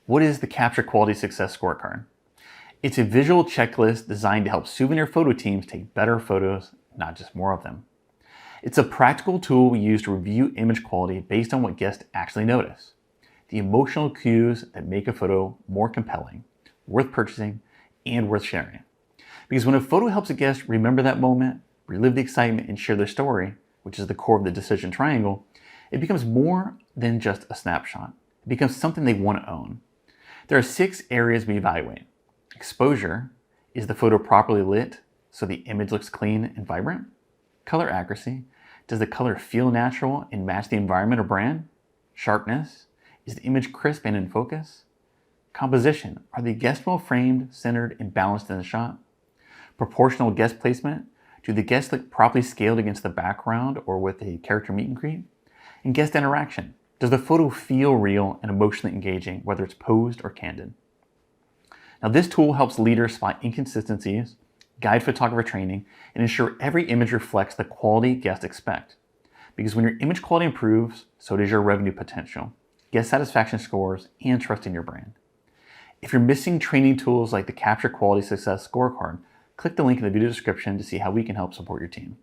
What is the Capture Quality Success Scorecard? It's a visual checklist designed to help Souvenir photo teams take better photos, not just more of them. It's a practical tool we use to review image quality based on what guests actually notice. The emotional cues that make a photo more compelling, worth purchasing, and worth sharing. Because when a photo helps a guest remember that moment, relive the excitement, and share their story, which is the core of the decision triangle, it becomes more than just a snapshot. It becomes something they want to own. There are 6 areas we evaluate. Exposure, is the photo properly lit so the image looks clean and vibrant? Color accuracy, does the color feel natural and match the environment or brand? Sharpness, is the image crisp and in focus? Composition, are the guests well framed, centered, and balanced in the shot? Proportional guest placement, do the guests look properly scaled against the background or with a character meet and greet? And guest interaction, does the photo feel real and emotionally engaging, whether it's posed or candid? Now, this tool helps leaders spot inconsistencies, guide photographer training, and ensure every image reflects the quality guests expect. Because when your image quality improves, so does your revenue potential, guest satisfaction scores, and trust in your brand. If you're missing training tools like the Capture Quality Success Scorecard, click the link in the video description to see how we can help support your team.